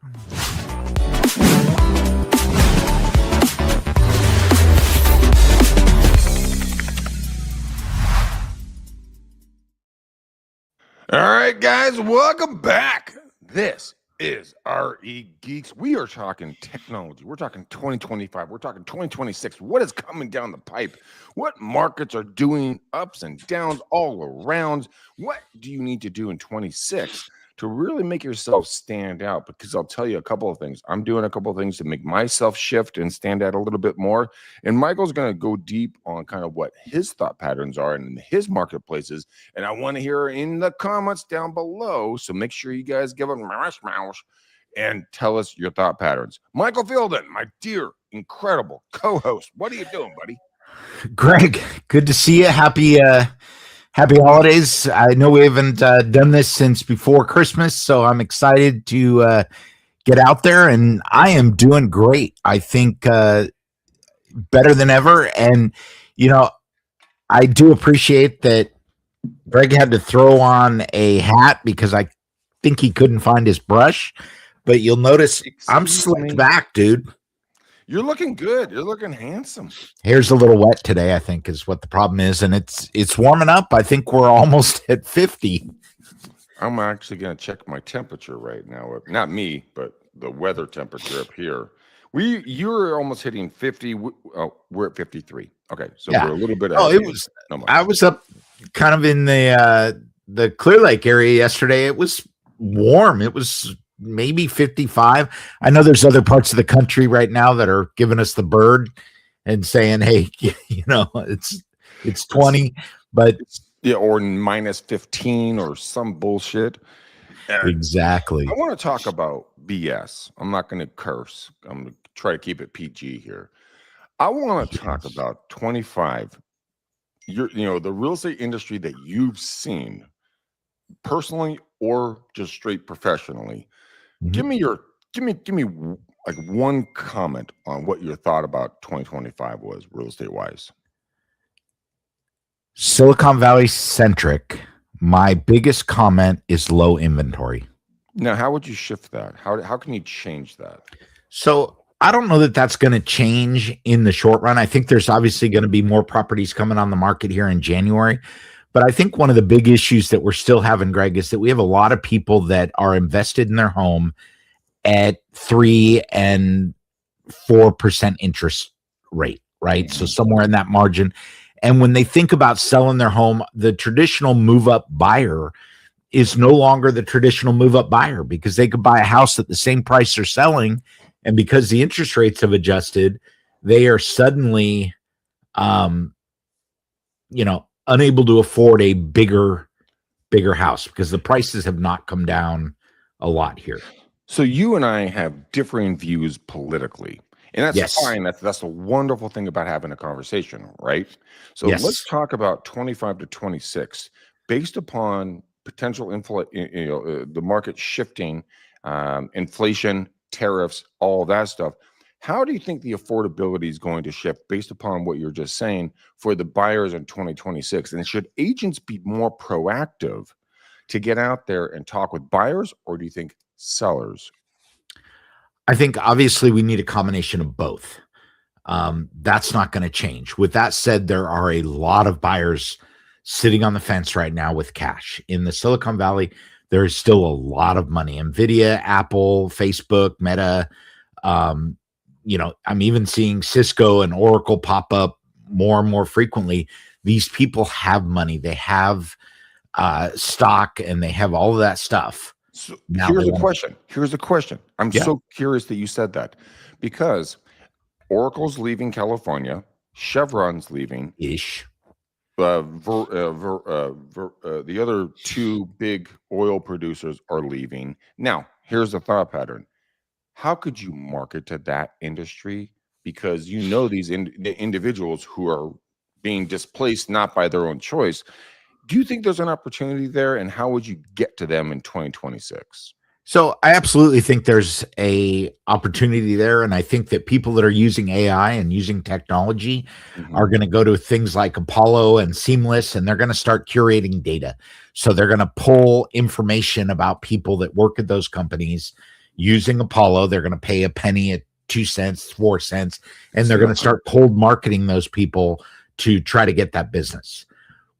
All right, guys, welcome back. This is RE Geeks. We are talking technology. We're talking 2025. We're talking 2026. What is coming down the pipe? What markets are doing ups and downs all around? What do you need to do in 26 to really make yourself stand out? Because I'll tell you a couple of things. I'm doing a couple of things to make myself shift and stand out a little bit more. And Michael's going to go deep on kind of what his thought patterns are in his marketplaces. And I want to hear in the comments down below. So make sure you guys give them mouse and tell us your thought patterns. Michael Fielden, my dear, incredible co-host. What are you doing, buddy? Greg, good to see you. Happy holidays. I know we haven't done this since before Christmas, so I'm excited to get out there, and I am doing great. I think better than ever. And, you know, I do appreciate that Greg had to throw on a hat because I think he couldn't find his brush, but you'll notice I'm slicked back, dude. You're looking good. You're looking handsome. Hair's a little wet today, I think, is what the problem is. And it's warming up. I think we're almost at 50. I'm actually going to check my temperature right now. Not me, but the weather temperature up here. You're almost hitting 50. We're at 53. Okay, so yeah. We're a little bit. I was up kind of in the Clear Lake area yesterday. It was warm. It was maybe 55. I know there's other parts of the country right now that are giving us the bird and saying, hey, you know, it's 20, but yeah, or minus 15 or some bullshit. Exactly. I want to talk about BS. I'm not going to curse. I'm going to try to keep it PG here. I want to talk about 25. The real estate industry that you've seen personally or just straight professionally. Mm-hmm. Give me like one comment on what your thought about 2025 was real estate wise. Silicon Valley centric. My biggest comment is low inventory. Now, how would you shift that? How can you change that? So I don't know that that's going to change in the short run. I think there's obviously going to be more properties coming on the market here in January. But I think one of the big issues that we're still having, Greg, is that we have a lot of people that are invested in their home at 3 and 4% interest rate, right? Mm-hmm. So somewhere in that margin. And when they think about selling their home, the traditional move-up buyer is no longer the traditional move-up buyer because they could buy a house at the same price they're selling. And because the interest rates have adjusted, they are suddenly, unable to afford a bigger house because the prices have not come down a lot here. So you and I have differing views politically, and that's fine. That's the wonderful thing about having a conversation, right? So let's talk about 25 to 26 based upon potential the market shifting, inflation, tariffs, all that stuff. How do you think the affordability is going to shift based upon what you're just saying for the buyers in 2026? And should agents be more proactive to get out there and talk with buyers, or do you think sellers? I think obviously we need a combination of both. That's not going to change. With that said, there are a lot of buyers sitting on the fence right now with cash. In the Silicon Valley, there is still a lot of money. NVIDIA, Apple, Facebook, Meta, I'm even seeing Cisco and Oracle pop up more and more frequently. These people have money. They have stock and they have all of that stuff. So here's the question. I'm so curious that you said that because Oracle's leaving California. Chevron's leaving. The other two big oil producers are leaving. Now, here's the thought pattern. How could you market to that industry? Because these individuals who are being displaced not by their own choice. Do you think there's an opportunity there? And how would you get to them in 2026? So I absolutely think there's a opportunity there. And I think that people that are using AI and using technology are going to go to things like Apollo and Seamless, and they're going to start curating data. So they're going to pull information about people that work at those companies, using Apollo. They're going to pay a penny at 2 cents, 4 cents, and they're going to start cold marketing those people to try to get that business.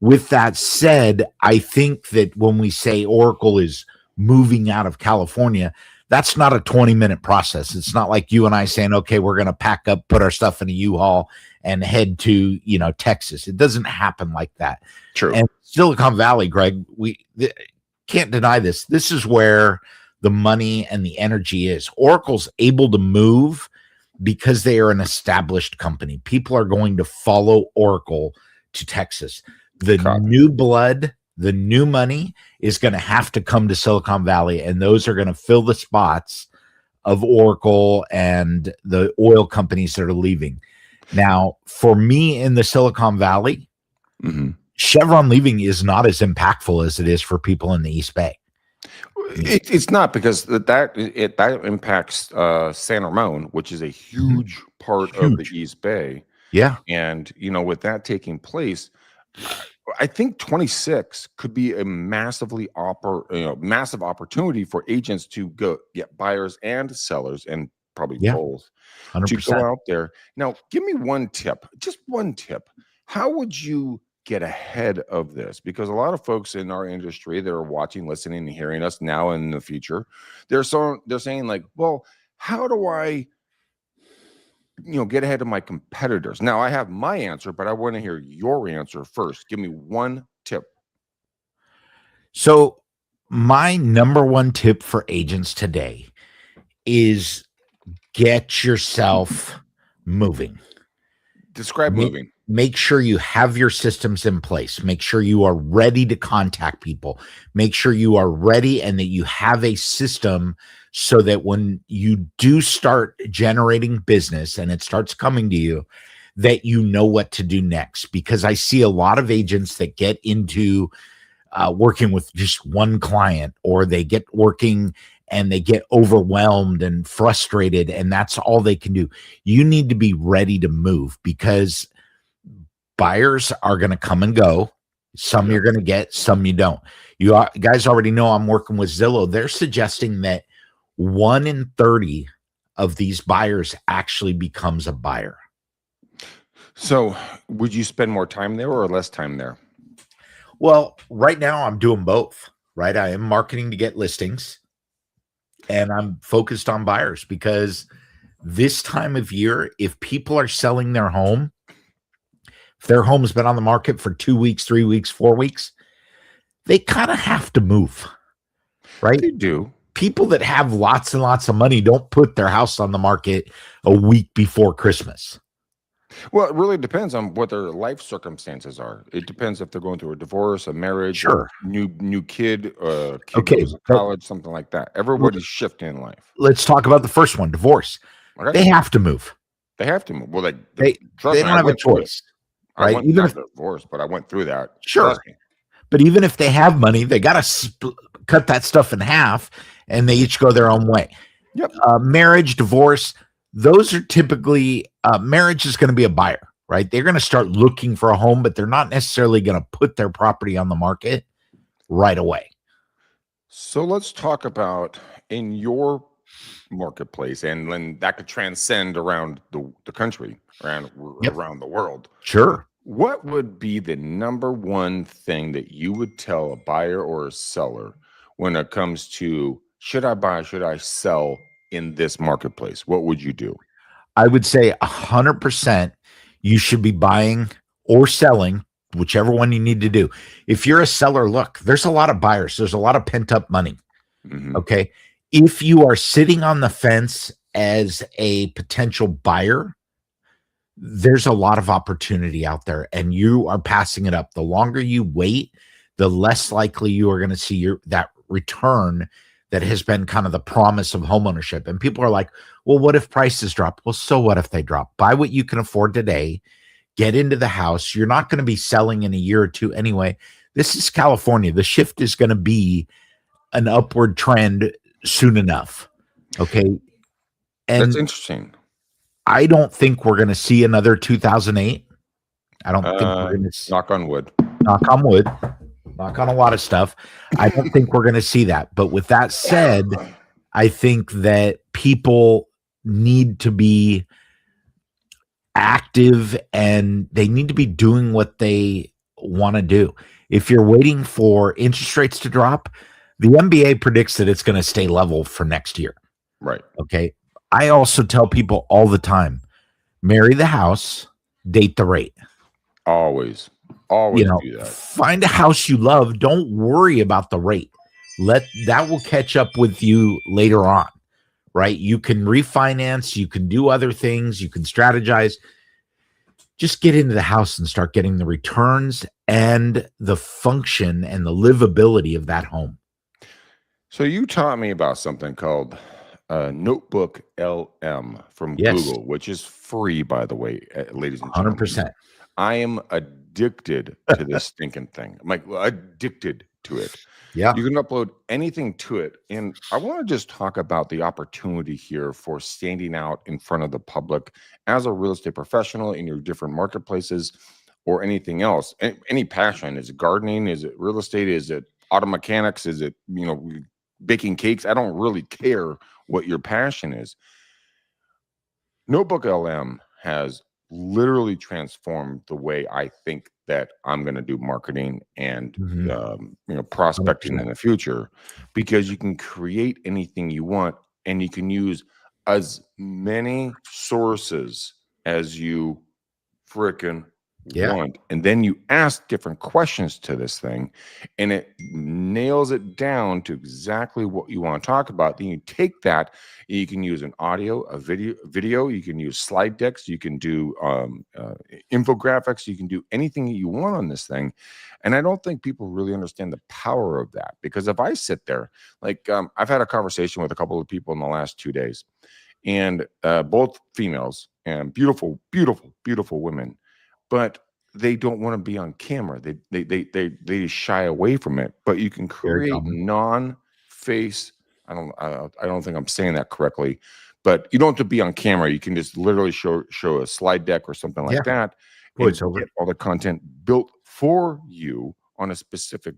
With that said, I think that when we say Oracle is moving out of California, that's not a 20-minute process. It's not like you and I saying, okay, we're going to pack up, put our stuff in a U-Haul and head to, Texas. It doesn't happen like that. True. And Silicon Valley, Greg, we can't deny this. This is where the money and the energy is. Oracle's able to move because they are an established company. People are going to follow Oracle to Texas. The new blood, the new money is going to have to come to Silicon Valley, and those are going to fill the spots of Oracle and the oil companies that are leaving. Now, for me in the Silicon Valley, Chevron leaving is not as impactful as it is for people in the East Bay. It's not, because that impacts San Ramon, which is a huge part of the East Bay. Yeah. And, with that taking place, I think 26 could be a massive opportunity for agents to go get buyers and sellers, and probably both, 100%. to go out there. Now, give me one tip, just one tip. How would you get ahead of this? Because a lot of folks in our industry that are watching, listening, and hearing us now and in the future, they're saying like, well, how do I get ahead of my competitors? Now, I have my answer, but I want to hear your answer first. Give me one tip. So my number one tip for agents today is get yourself moving. Describe moving. Make sure you have your systems in place. Make sure you are ready to contact people. Make sure you are ready and that you have a system so that when you do start generating business and it starts coming to you, that you know what to do next. Because I see a lot of agents that get into working with just one client, or they get working and they get overwhelmed and frustrated, and that's all they can do. You need to be ready to move, because buyers are going to come and go. Some you're going to get, some you don't. You guys already know I'm working with Zillow. They're suggesting that 1 in 30 of these buyers actually becomes a buyer. So would you spend more time there or less time there? Well, right now I'm doing both, right? I am marketing to get listings, and I'm focused on buyers, because this time of year, if people are selling their home, if their home's been on the market for 2 weeks, 3 weeks, 4 weeks, they kind of have to move, right? They do. People that have lots and lots of money don't put their house on the market a week before Christmas. Well, it really depends on what their life circumstances are. It depends if they're going through a divorce, a marriage, Sure, new kid, okay, goes to college, something like that. Everybody's shifting in life. Let's talk about the first one, divorce. Okay? They have to move. They have to move. Well, They trust me, don't I have a went through it. choice, I right? went Even not if divorce, but I went through that. Sure. Trust me. But even if they have money, they got to cut that stuff in half, and they each go their own way. Yep. Marriage, divorce, those are typically, marriage is going to be a buyer, right? They're going to start looking for a home, but they're not necessarily going to put their property on the market right away. So let's talk about in your marketplace, and then that could transcend around the country, around the world. Sure. What would be the number one thing that you would tell a buyer or a seller when it comes to, should I buy, should I sell in this marketplace? What would you do? I would say 100% you should be buying or selling, whichever one you need to do. If you're a seller, look, there's a lot of buyers. There's a lot of pent up money. Okay. If you are sitting on the fence as a potential buyer, there's a lot of opportunity out there, and you are passing it up. The longer you wait, the less likely you are going to see that return that has been kind of the promise of homeownership. And people are like, well, what if prices drop? Well, so what if they drop? Buy what you can afford today, get into the house. You're not going to be selling in a year or two anyway. This is California. The shift is going to be an upward trend soon enough. Okay. And that's interesting. I don't think we're going to see another 2008. I don't think we're going to knock on wood. Knock on wood. Knock on a lot of stuff. I don't think we're going to see that. But with that said, I think that people need to be active and they need to be doing what they want to do. If you're waiting for interest rates to drop, the MBA predicts that it's going to stay level for next year. Right. Okay. I also tell people all the time, marry the house, date the rate. Always do that. Find a house you love. Don't worry about the rate. That will catch up with you later on, right? You can refinance, you can do other things, you can strategize. Just get into the house and start getting the returns and the function and the livability of that home. So you taught me about something called Notebook LM from Google, which is free, by the way, ladies and gentlemen. 100%. I am addicted to this stinking thing. I'm like addicted to it. Yeah. You can upload anything to it. And I want to just talk about the opportunity here for standing out in front of the public as a real estate professional in your different marketplaces or anything else. Any passion. Is it gardening? Is it real estate? Is it auto mechanics? Is it, baking cakes? I don't really care what your passion is. Notebook LM has literally transformed the way I think that I'm going to do marketing and prospecting 100%. In the future, because you can create anything you want and you can use as many sources as you frickin' want, and then you ask different questions to this thing and it nails it down to exactly what you want to talk about. Then you take that, you can use an audio, a video, you can use slide decks, you can do infographics, you can do anything you want on this thing. And I don't think people really understand the power of that, because if I sit there, like I've had a conversation with a couple of people in the last 2 days, and both females and beautiful women, but they don't want to be on camera. They shy away from it. But you can create non-face. I don't think I'm saying that correctly, but you don't have to be on camera. You can just literally show a slide deck or something like that, and get all the content built for you on a specific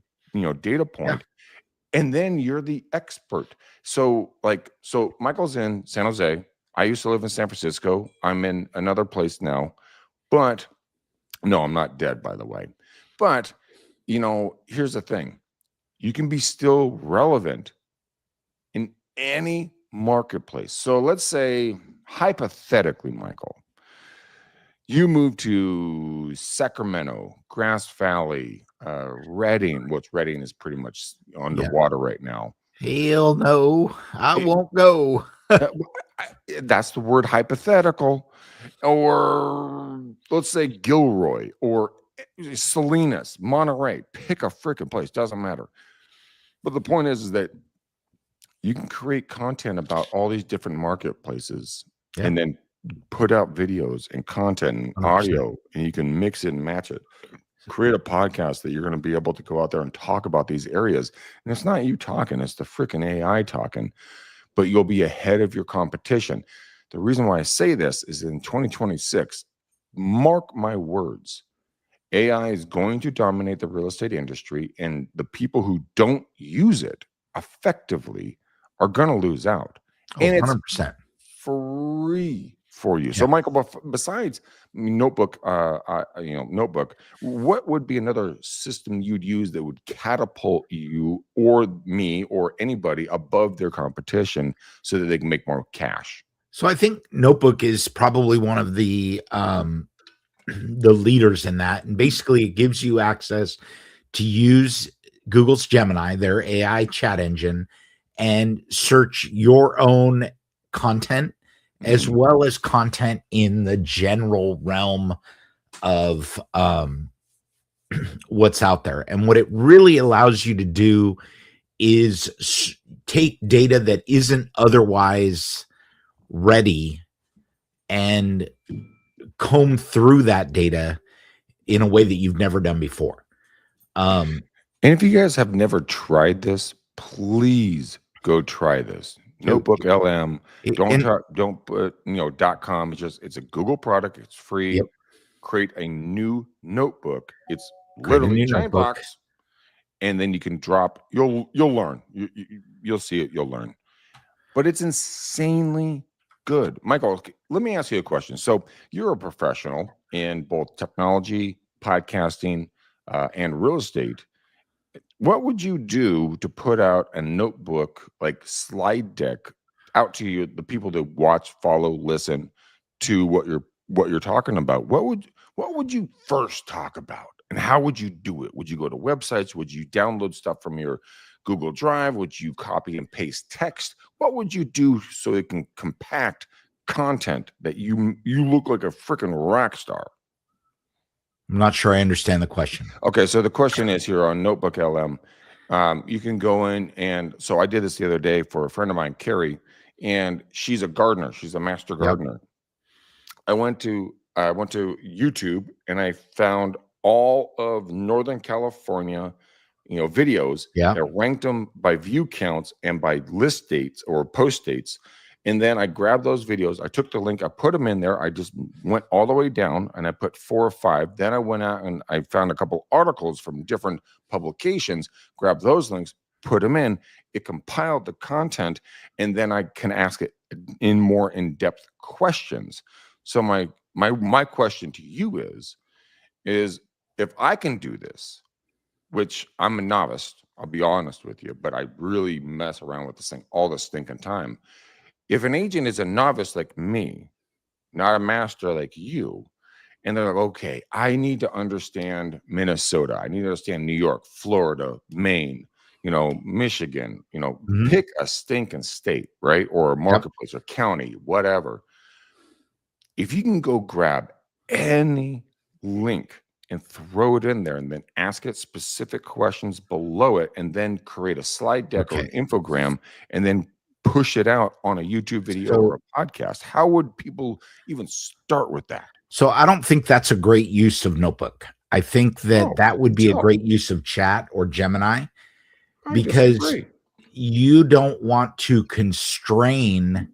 data point, and then you're the expert. So Michael's in San Jose. I used to live in San Francisco. I'm in another place now, but no, I'm not dead, by the way. But, here's the thing. You can be still relevant in any marketplace. So let's say, hypothetically, Michael, you move to Sacramento, Grass Valley, Redding, which Redding is pretty much underwater right now. Hell no, I won't go. That's the word hypothetical. Or let's say Gilroy or Salinas, Monterey, pick a freaking place, doesn't matter. But the point is that you can create content about all these different marketplaces and then put out videos and content and 100%. Audio, and you can mix it and match it. Create a podcast that you're going to be able to go out there and talk about these areas. And it's not you talking, it's the freaking AI talking, but you'll be ahead of your competition. The reason why I say this is in 2026, mark my words, AI is going to dominate the real estate industry, and the people who don't use it effectively are going to lose out. And 100%. It's free for you. Yeah. So, Michael, besides Notebook, Notebook, what would be another system you'd use that would catapult you or me or anybody above their competition so that they can make more cash? So I think Notebook is probably one of the leaders in that. And basically it gives you access to use Google's Gemini, their AI chat engine, and search your own content as well as content in the general realm of what's out there. And what it really allows you to do is take data that isn't otherwise ready and comb through that data in a way that you've never done before. And if you guys have never tried this, please go try this. Notebook LM. Don't put .com. It's a Google product. It's free. Yep. Create a new notebook. It's literally a giant box, and then you can drop. You'll learn. You'll see it. You'll learn. but it's insanely good. Michael, let me ask you a question. So you're a professional in both technology, podcasting, and real estate. What would you do to put out a notebook like slide deck out to you, the people that watch, follow, listen to what you're talking about? What would you first talk about, and how would you do it? Would you go to websites? Would you download stuff from your Google Drive? Would you copy and paste text? What would you do so it can compact content that you look like a freaking rock star? I'm not sure I understand the question. Okay, so the question is here on Notebook LM. You can go in, and so I did this the other day for a friend of mine, Carrie, and she's a gardener. She's a master Yep. gardener. I went to YouTube, and I found all of Northern California, videos. Yeah. I ranked them by view counts and by list dates or post dates. And then I grabbed those videos. I took the link, I put them in there. I just went all the way down and I put 4 or 5. Then I went out and I found a couple articles from different publications, grabbed those links, put them in. It compiled the content, and then I can ask it in more in-depth questions. So my question to you is if I can do this, which I'm a novice, I'll be honest with you, but I really mess around with this thing all the stinking time. If an agent is a novice like me, not a master like you, and they're like, okay, I need to understand Minnesota, I need to understand New York, Florida, Maine, Michigan, Mhm. pick a stinking state, right? Or a marketplace or county, whatever. If you can go grab any link and throw it in there and then ask it specific questions below it, and then create a slide deck or an infogram, and then push it out on a YouTube video or a podcast, how would people even start with that? So I don't think that's a great use of Notebook. I think that would be a great use of Chat or Gemini, because you don't want to constrain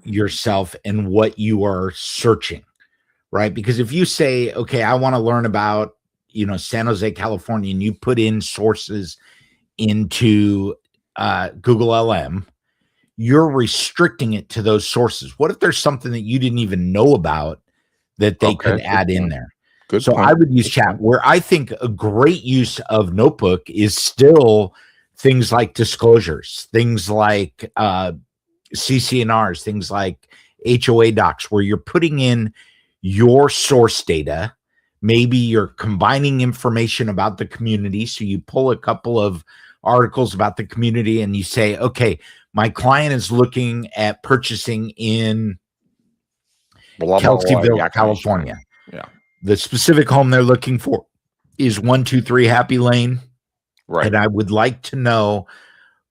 yourself in what you are searching, right? Because if you say, okay, I want to learn about, San Jose, California, and you put in sources into Google LM, you're restricting it to those sources. What if there's something that you didn't even know about that they could add in there? So I would use Chat. Where I think a great use of Notebook is still things like disclosures, things like CC&Rs, things like HOA docs, where you're putting in your source data. Maybe you're combining information about the community. So you pull a couple of articles about the community and you say, okay, my client is looking at purchasing in Kelseyville, California. Yeah. The specific home they're looking for is 123 Happy Lane. Right. And I would like to know,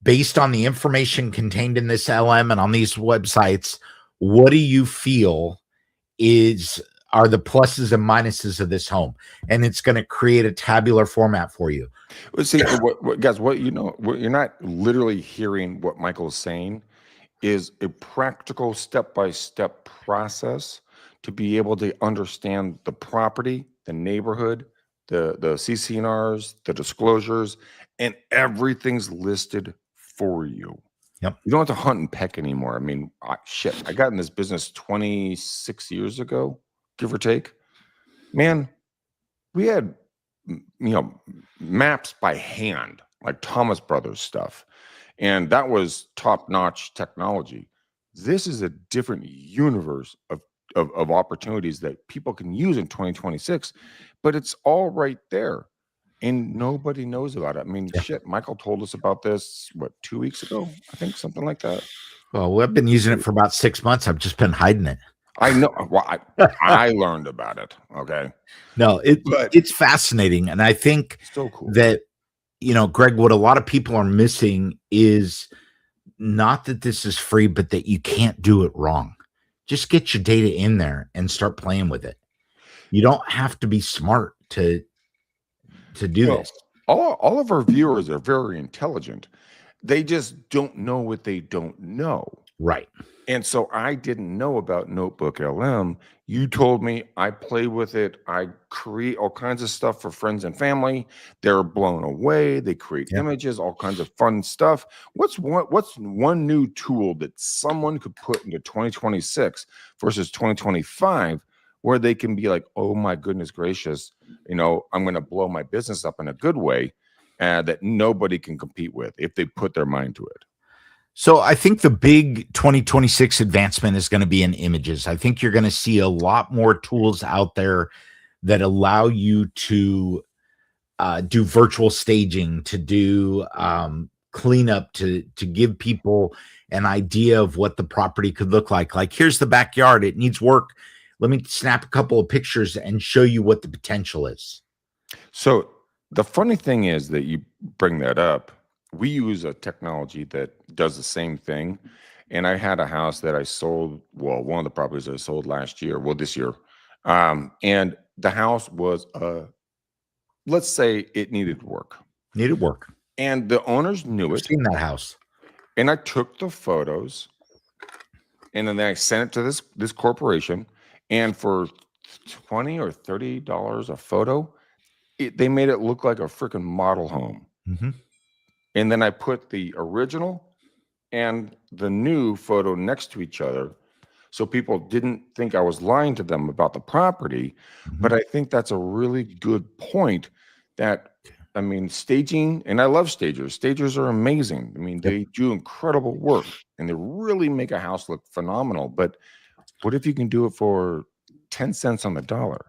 based on the information contained in this LM and on these websites, what do you feel are the pluses and minuses of this home? And it's going to create a tabular format for you. Well, see, guys, what you're not literally hearing what Michael's saying is a practical step-by-step process to be able to understand the property, the neighborhood, the CC&Rs, the disclosures, and everything's listed for you. Yep. You don't have to hunt and peck anymore. I mean, I got in this business 26 years ago, give or take. Man, we had maps by hand, like Thomas Brothers stuff, and that was top-notch technology. This is a different universe of opportunities that people can use in 2026, but it's all right there, and nobody knows about it. I mean, shit, Michael told us about this 2 weeks ago, I think, something like that. Well, we've been using it for about 6 months. I've just been hiding it. I know. Well, I learned about it. Okay. No, it's fascinating. And I think so cool that, Greg, what a lot of people are missing is not that this is free, but that you can't do it wrong. Just get your data in there and start playing with it. You don't have to be smart to do this. All of our viewers are very intelligent. They just don't know what they don't know. Right. And so I didn't know about Notebook LM. You told me, I play with it. I create all kinds of stuff for friends and family. They're blown away. They create Yeah. images, all kinds of fun stuff. What's one new tool that someone could put into 2026 versus 2025 where they can be like, oh my goodness gracious, I'm going to blow my business up in a good way, that nobody can compete with if they put their mind to it. So I think the big 2026 advancement is going to be in images. I think you're going to see a lot more tools out there that allow you to do virtual staging, to do cleanup, to give people an idea of what the property could look like. Like, here's the backyard. It needs work. Let me snap a couple of pictures and show you what the potential is. So the funny thing is that you bring that up. We use a technology that does the same thing. And I had a house that I sold, well, one of the properties I sold this year. And the house was, let's say it needed work. Needed work. And the owners knew I've it. seen that house. And I took the photos and then I sent it to this corporation. And for $20 or $30 a photo, they made it look like a freaking model home. Mm-hmm. And then I put the original and the new photo next to each other so people didn't think I was lying to them about the property. Mm-hmm. But I think that's a really good point that, staging, and I love stagers. Stagers are amazing. They do incredible work and they really make a house look phenomenal. But what if you can do it for 10 cents on the dollar?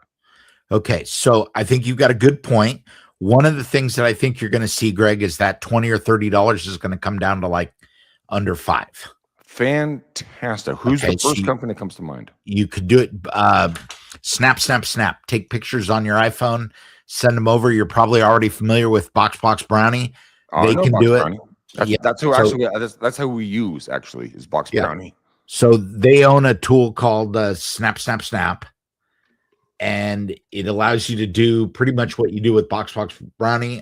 Okay, so I think you've got a good point. One of the things that I think you're going to see, Greg, is that $20 or $30 is going to come down to like under $5. Fantastic. Who's the first company that comes to mind? You could do it. Snap. Take pictures on your iPhone, send them over. You're probably already familiar with Box Brownie. They can do it. That's how we use actually is Box Brownie. So they own a tool called Snap. And it allows you to do pretty much what you do with Box Brownie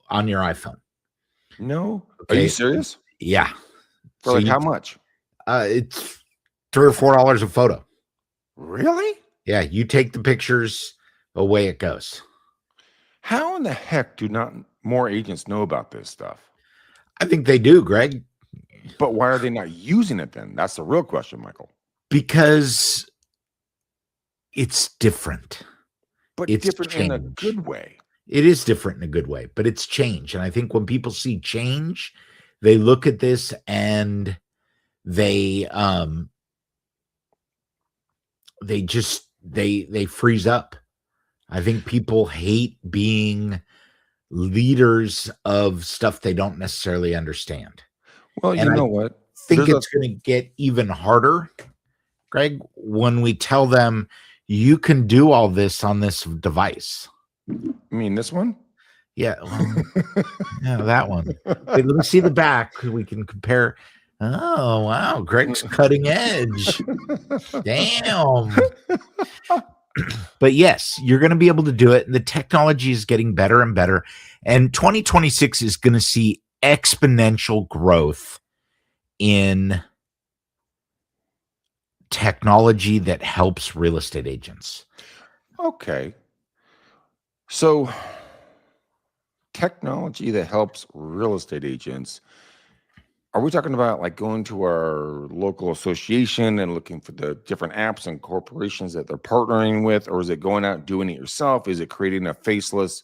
on your iPhone. No, okay. Are you serious? Yeah. For how much? It's $3 or $4 a photo. Really? Yeah. You take the pictures, away it goes. How in the heck do not more agents know about this stuff? I think they do, Greg. But why are they not using it then? That's the real question, Michael. Because it's different. But it's different in a good way. It is different in a good way, but it's change. And I think when people see change, they look at this and they freeze up. I think people hate being leaders of stuff they don't necessarily understand. Well, you know what? I think it's going to get even harder, Greg, when we tell them you can do all this on this device. You mean this one? Yeah. Yeah, that one. Wait, let me see the back. We can compare. Oh, wow. Greg's cutting edge. Damn. But yes, you're going to be able to do it. And the technology is getting better and better. And 2026 is going to see exponential growth in technology that helps real estate agents. Okay. So technology that helps real estate agents. Are we talking about like going to our local association and looking for the different apps and corporations that they're partnering with? Or is it going out and doing it yourself? Is it creating a faceless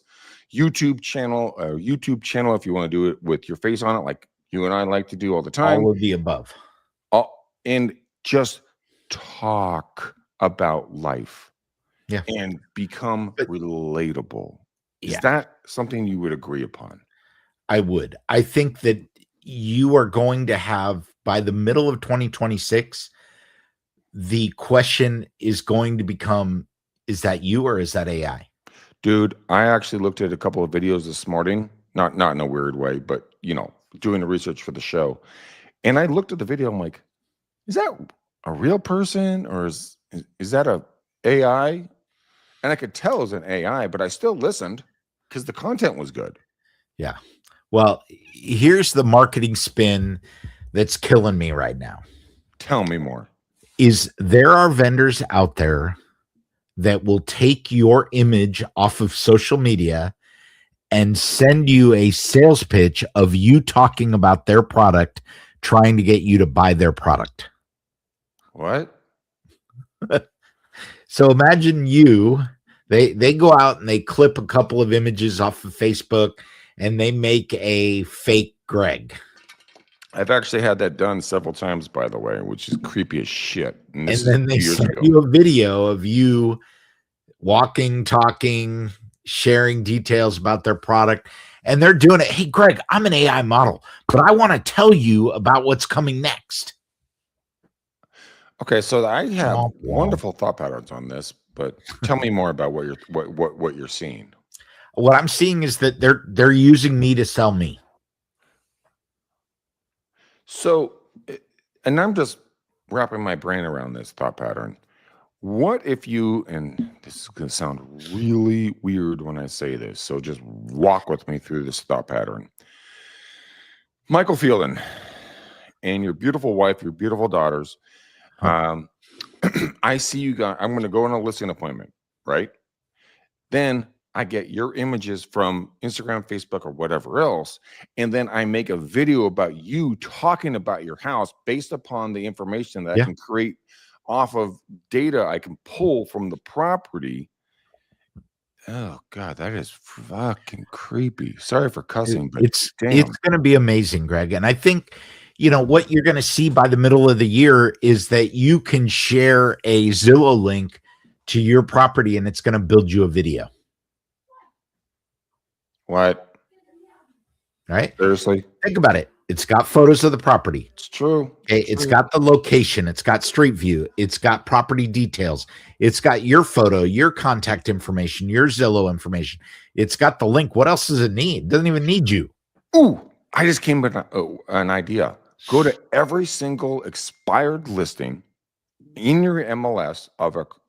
YouTube channel, if you want to do it with your face on it, like you and I like to do all the time? All of the above. And just talk about life. Yeah. And become relatable. Is that something you would agree upon? I would. I think that you are going to have, by the middle of 2026, the question is going to become, is that you or is that AI? Dude, I actually looked at a couple of videos this morning, not in a weird way, but doing the research for the show. And I looked at the video, I'm like, is that a real person or is that a AI? And I could tell it was an AI, but I still listened because the content was good. Yeah. Well, here's the marketing spin that's killing me right now. Tell me more. Is there are vendors out there that will take your image off of social media and send you a sales pitch of you talking about their product, trying to get you to buy their product. What? So imagine they go out and they clip a couple of images off of Facebook and they make a fake Greg. I've actually had that done several times, by the way, which is creepy as shit. And then they send you a video of you walking, talking, sharing details about their product. And they're doing it. Hey, Greg, I'm an AI model, but I want to tell you about what's coming next. Okay, so I have wonderful thought patterns on this, but tell me more about what you're seeing. What I'm seeing is that they're using me to sell me. So, and I'm just wrapping my brain around this thought pattern. What if you, and this is going to sound really weird when I say this, so just walk with me through this thought pattern. Michael Fielding and your beautiful wife, your beautiful daughters. I see you guys. I'm going to go on a listing appointment, right? Then I get your images from Instagram, Facebook, or whatever else. And then I make a video about you talking about your house based upon the information that I can create off of data I can pull from the property. Oh God, that is fucking creepy. Sorry for cussing, but it's going to be amazing, Greg. And I think, what you're going to see by the middle of the year is that you can share a Zillow link to your property and it's going to build you a video. What? Right? Seriously? Think about it. It's got photos of the property. It's true. Okay. It's got the location. It's got street view. It's got property details. It's got your photo, your contact information, your Zillow information. It's got the link. What else does it need? It doesn't even need you. Ooh, I just came with an idea. Go to every single expired listing in your MLS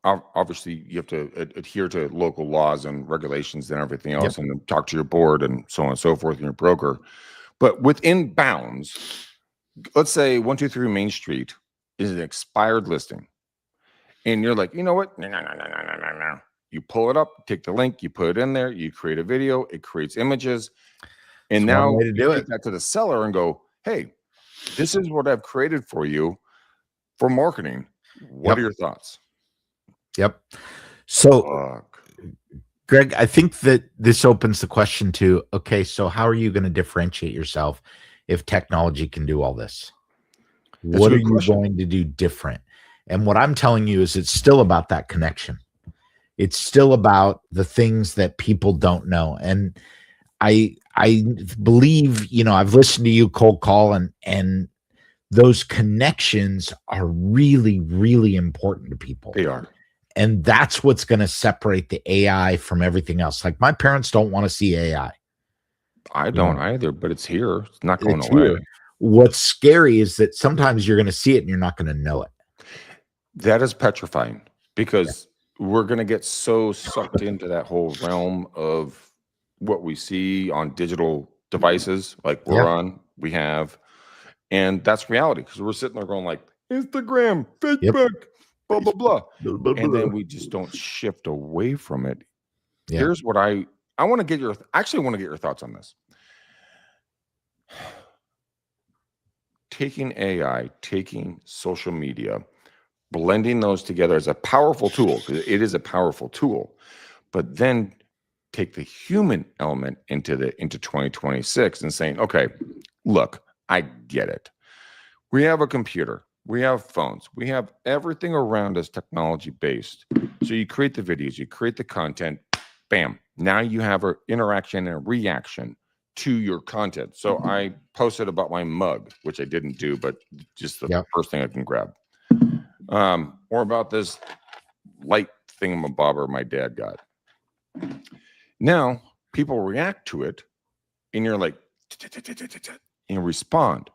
obviously you have to adhere to local laws and regulations and everything else, and talk to your board and so on and so forth and your broker. But within bounds, let's say 123 Main Street is an expired listing. And you're like, you know what? No. You pull it up, take the link, you put it in there, you create a video, it creates images. And now you take that to the seller and go, hey, this is what I've created for you for marketing. What are your thoughts? Yep. So, Greg, I think that this opens the question to, okay, so how are you going to differentiate yourself if technology can do all this? What are you going to do different? And what I'm telling you is it's still about that connection. It's still about the things that people don't know. And I believe, I've listened to you cold call and those connections are really, really important to people. They are. And that's what's going to separate the AI from everything else. Like my parents don't want to see AI. I don't either, but it's here. It's not going away. Here. What's scary is that sometimes you're going to see it and you're not going to know it. That is petrifying because we're going to get so sucked into that whole realm of what we see on digital devices like we're on, we have. And that's reality because we're sitting there going like Instagram, Facebook, blah, blah, blah. And then we just don't shift away from it. Here's what I want to get your thoughts on this. Taking AI, taking social media, blending those together is a powerful tool because it is a powerful tool. But then take the human element into 2026 and saying, okay, look, I get it. We have a computer. We have phones. We have everything around us technology based. So you create the videos, you create the content, bam. Now you have an interaction and a reaction to your content. So I posted about my mug, which I didn't do, but just the first thing I can grab. Or about this light thingamabobber my dad got. Now people react to it and you're like, and respond.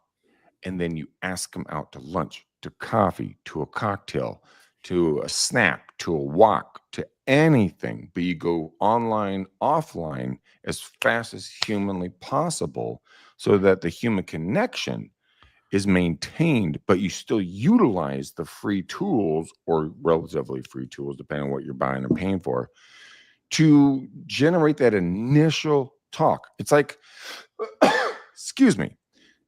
And then you ask them out to lunch, to coffee, to a cocktail, to a snack, to a walk, to anything. But you go online, offline as fast as humanly possible so that the human connection is maintained, but you still utilize the free tools or relatively free tools, depending on what you're buying and paying for, to generate that initial talk. It's like, excuse me,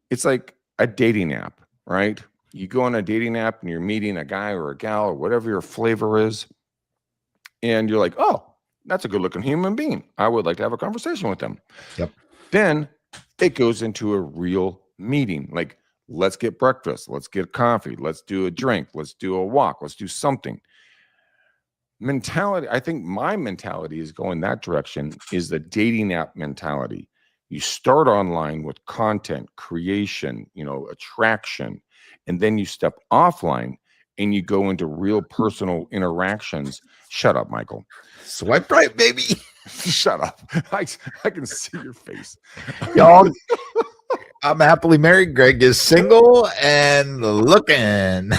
it's like a dating app, right? You go on a dating app and you're meeting a guy or a gal or whatever your flavor is, and you're like, oh, that's a good looking human being. I would like to have a conversation with them. Yep. Then it goes into a real meeting. Like, let's get breakfast, let's get coffee, let's do a drink, let's do a walk, let's do something. Mentality, I think my mentality is going that direction, is the dating app mentality. You start online with content creation, attraction, and then you step offline and you go into real personal interactions. Shut up, Michael. Swipe right, baby. Shut up. I can see your face. Y'all, I'm happily married. Greg is single and looking.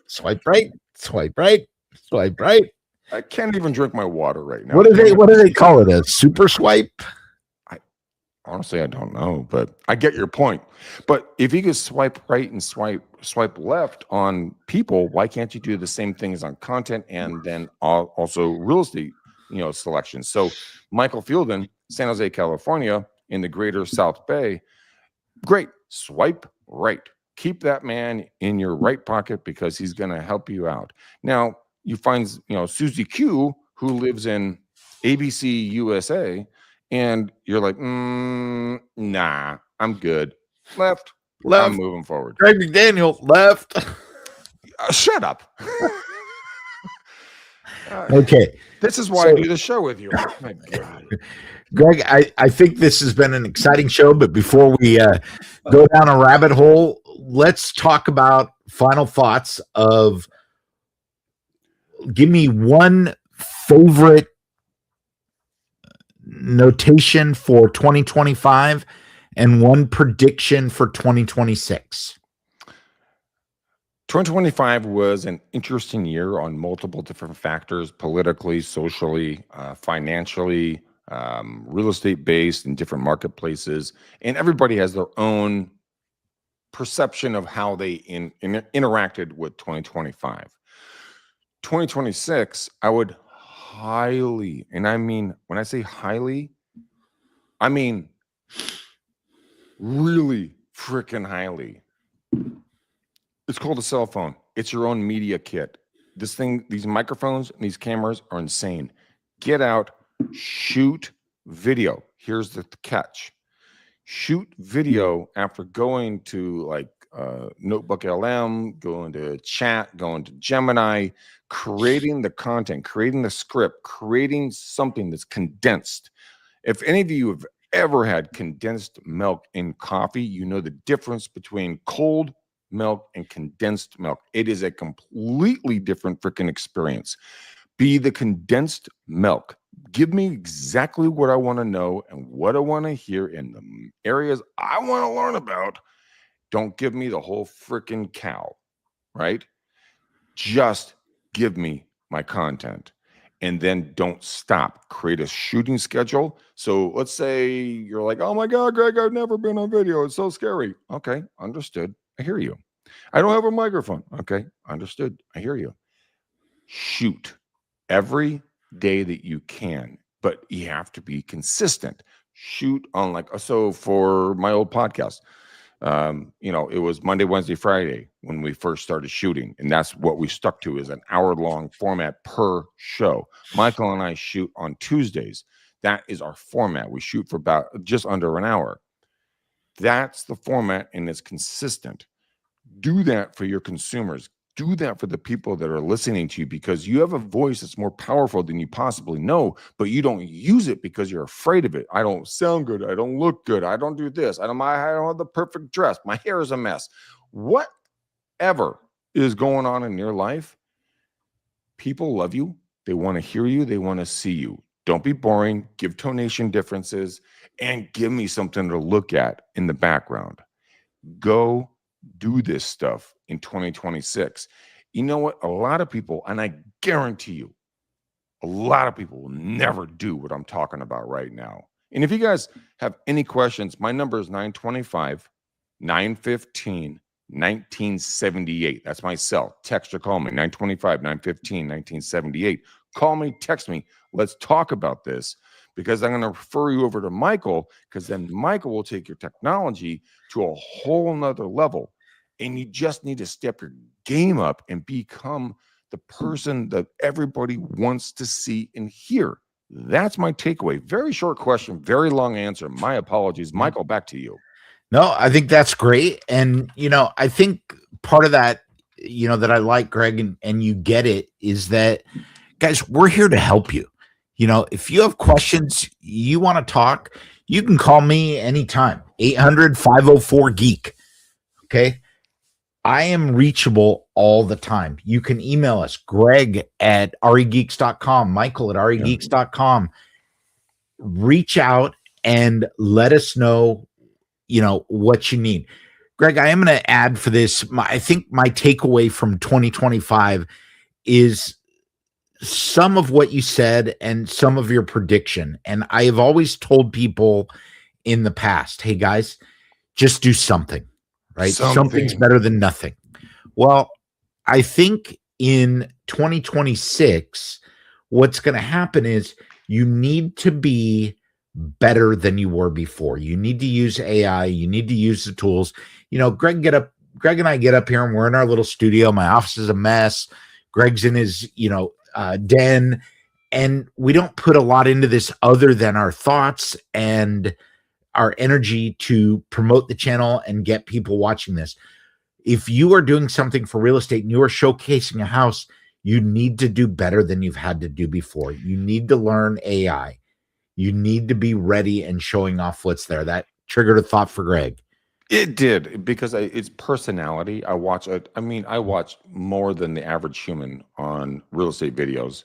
Swipe right, swipe right, swipe right. I can't even drink my water right now. What do they call it? A super swipe? Honestly, I don't know, but I get your point. But if you could swipe right and swipe left on people, why can't you do the same things on content and then also real estate, selection? So Michael Fielden, San Jose, California, in the greater South Bay, great. Swipe right. Keep that man in your right pocket because he's going to help you out. Now, you find, Susie Q, who lives in ABC, USA, and you're like, nah, I'm good. Left. I'm moving forward. Greg McDaniel, left. Shut up. Okay. This is why I do the show with you. Oh, my God. Greg, I think this has been an exciting show, but before we go down a rabbit hole, let's talk about final thoughts of, give me one favorite notation for 2025 and one prediction for 2026. 2025 was an interesting year on multiple different factors, politically, socially, financially, real estate based in different marketplaces. And everybody has their own perception of how they interacted with 2025. 2026, I would highly, and I mean, when I say highly, I mean really freaking highly. It's called a cell phone. It's your own media kit. This thing, these microphones and these cameras are insane. Get out, shoot video. Here's the catch. Shoot video after going to like Notebook LM, going to chat, going to Gemini, creating the content, creating the script, creating something that's condensed. If any of you have ever had condensed milk in coffee, you know the difference between cold milk and condensed milk. It is a completely different freaking experience. Be the condensed milk. Give me exactly what I want to know and what I want to hear in the areas I want to learn about. Don't give me the whole freaking cow, right? Just give me my content. And then don't stop. Create a shooting schedule. So let's say you're like, oh my God, Greg, I've never been on video. It's so scary. Okay, understood. I hear you. I don't have a microphone. Okay, understood. I hear you. Shoot every day that you can, but you have to be consistent. Shoot on so for my old podcast, it was Monday, Wednesday, Friday when we first started shooting. And that's what we stuck to, is an hour-long format per show. Michael and I shoot on Tuesdays. That is our format. We shoot for about just under an hour. That's the format, and it's consistent. Do that for your consumers. Do that for the people that are listening to you, because you have a voice that's more powerful than you possibly know, but you don't use it because you're afraid of it. I don't sound good. I don't look good. I don't do this. I don't have the perfect dress. My hair is a mess. Whatever is going on in your life, people love you. They want to hear you. They want to see you. Don't be boring. Give tonation differences and give me something to look at in the background. Go do this stuff in 2026. You know what? A lot of people, and I guarantee you, a lot of people will never do what I'm talking about right now. And if you guys have any questions, my number is 925 915 1978. That's my cell. Text or call me 925 915 1978. Call me, text me. Let's talk about this, because I'm going to refer you over to Michael, because then Michael will take your technology to a whole nother level. And you just need to step your game up and become the person that everybody wants to see and hear. That's my takeaway. Very short question, very long answer. My apologies. Michael, back to you. No, I think that's great. And, I think part of that, that I like, Greg, and you get it, is that, guys, we're here to help you. If you have questions, you want to talk, you can call me anytime, 800-504-GEEK. Okay. I am reachable all the time. You can email us, greg@regeeks.com, michael@regeeks.com. Reach out and let us know, what you need. Greg, I am going to add for this. I think my takeaway from 2025 is some of what you said and some of your prediction. And I have always told people in the past, hey guys, just do something, right? Something's better than nothing. Well, I think in 2026, what's going to happen is you need to be better than you were before. You need to use AI. You need to use the tools. Greg and I get up here and we're in our little studio. My office is a mess. Greg's in his, den, and we don't put a lot into this other than our thoughts and our energy to promote the channel and get people watching this. If you are doing something for real estate and you are showcasing a house, you need to do better than you've had to do before. You need to learn AI. You need to be ready and showing off what's there. That triggered a thought for Greg. It did, because it's personality. I watch more than the average human on real estate videos,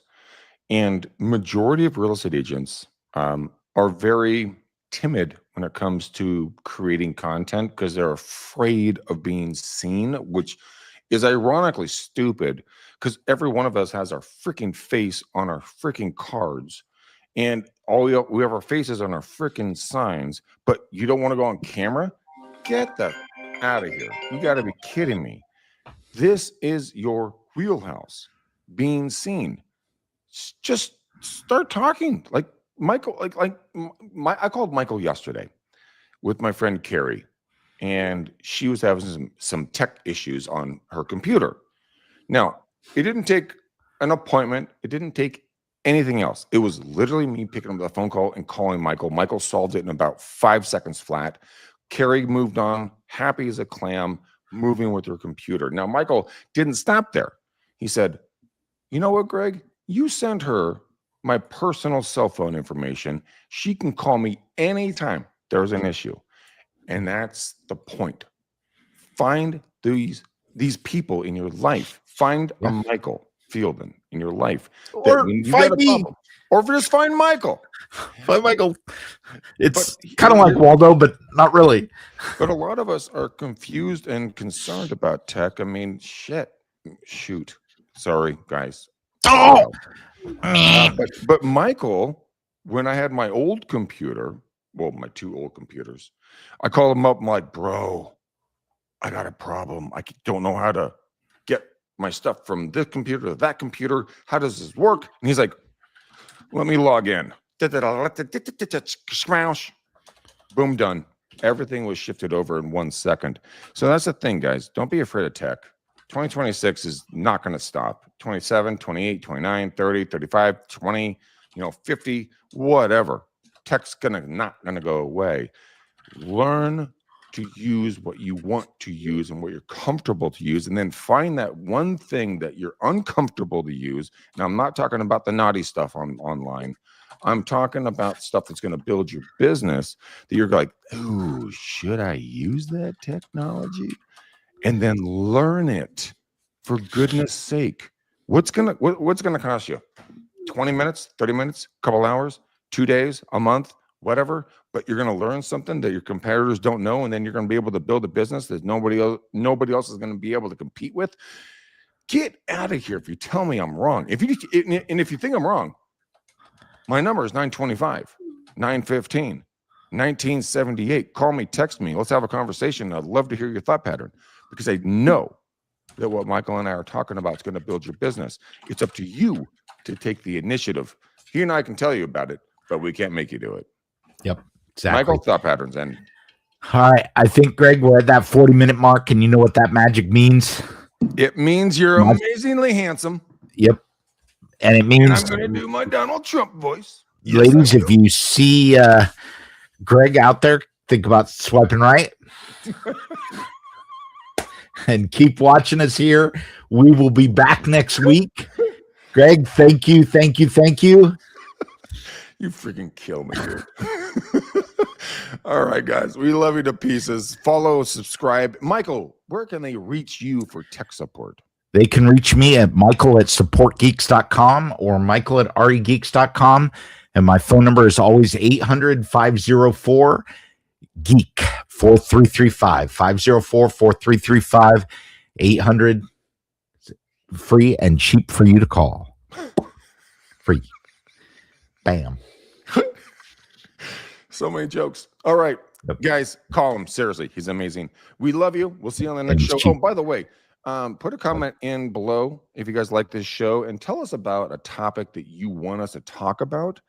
and majority of real estate agents are very timid when it comes to creating content, because they're afraid of being seen, which is ironically stupid, because every one of us has our freaking face on our freaking cards, and we have our faces on our freaking signs, but you don't want to go on camera? Get the out of here. You got to be kidding me. This is your wheelhouse, being seen. Just start talking. Like Michael, I called Michael yesterday with my friend Carrie, and she was having some tech issues on her computer. Now, it didn't take an appointment. It didn't take anything else. It was literally me picking up the phone call and calling Michael. Michael solved it in about 5 seconds flat. Carrie moved on, happy as a clam, moving with her computer. Now, Michael didn't stop there. He said, you know what, Greg? You send her my personal cell phone information. She can call me anytime there's an issue. And that's the point. Find these people in your life. Find a Michael Fielding in your life. Or find me. Or just find Michael. Find Michael. It's kind of like Waldo, but not really. But a lot of us are confused and concerned about tech. I mean, shoot. Sorry, guys. Oh, but Michael, when I had my old computer, well, my 2 old computers, I called him up. I'm like, bro, I got a problem. I don't know how to get my stuff from this computer to that computer. How does this work? And he's like, let me log in. Boom, done. Everything was shifted over in 1 second. So that's the thing, guys. Don't be afraid of tech. 2026 is not going to stop. 27, 28, 29, 30, 35, 20, 50, whatever. Tech's not going to go away. Learn to use what you want to use and what you're comfortable to use, and then find that one thing that you're uncomfortable to use. Now, I'm not talking about the naughty stuff online. I'm talking about stuff that's going to build your business, that you're like, ooh, should I use that technology? And then learn it, for goodness sake. What's gonna cost you? 20 minutes, 30 minutes, a couple hours, 2 days, a month, whatever. But you're going to learn something that your competitors don't know, and then you're going to be able to build a business that nobody else is going to be able to compete with. Get out of here if you tell me I'm wrong. If you think I'm wrong, my number is 925, 915. 1978. Call me, text me. Let's have a conversation. I'd love to hear your thought pattern because I know that what Michael and I are talking about is going to build your business. It's up to you to take the initiative. He and I can tell you about it, but we can't make you do it. Yep, exactly. Michael, thought patterns. And all right, I think, Greg, we're at that 40-minute mark, and you know what that magic means? it means you're amazingly handsome. Yep. And it means, and I'm going to do my Donald Trump voice. Ladies, if you see Greg out there, think about swiping right. And keep watching us here. We will be back next week. Greg, thank you, thank you, thank you. You freaking kill me, dude. All right, guys. We love you to pieces. Follow, subscribe. Michael, where can they reach you for tech support? They can reach me at michael@supportgeeks.com or michael@regeeks.com. And my phone number is always 800-504-GEEK 4335 504-4335 800. Free and cheap for you to call. Free. Bam. So many jokes. All right, Yep. guys, call him. Seriously, he's amazing. We love you. We'll see you on the next show. cheap. Oh, by the way, put a comment in below if you guys like this show and tell us about a topic that you want us to talk about,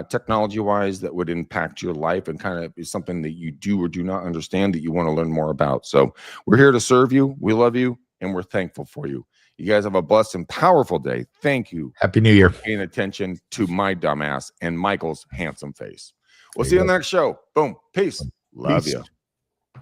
technology-wise, that would impact your life and kind of is something that you do or do not understand that you want to learn more about. So we're here to serve you. We love you, and we're thankful for you. You guys have a blessed and powerful day. Thank you Happy New Year. for paying attention to my dumbass and Michael's handsome face. We'll see you on the next show. Boom. Peace. Love Peace. you.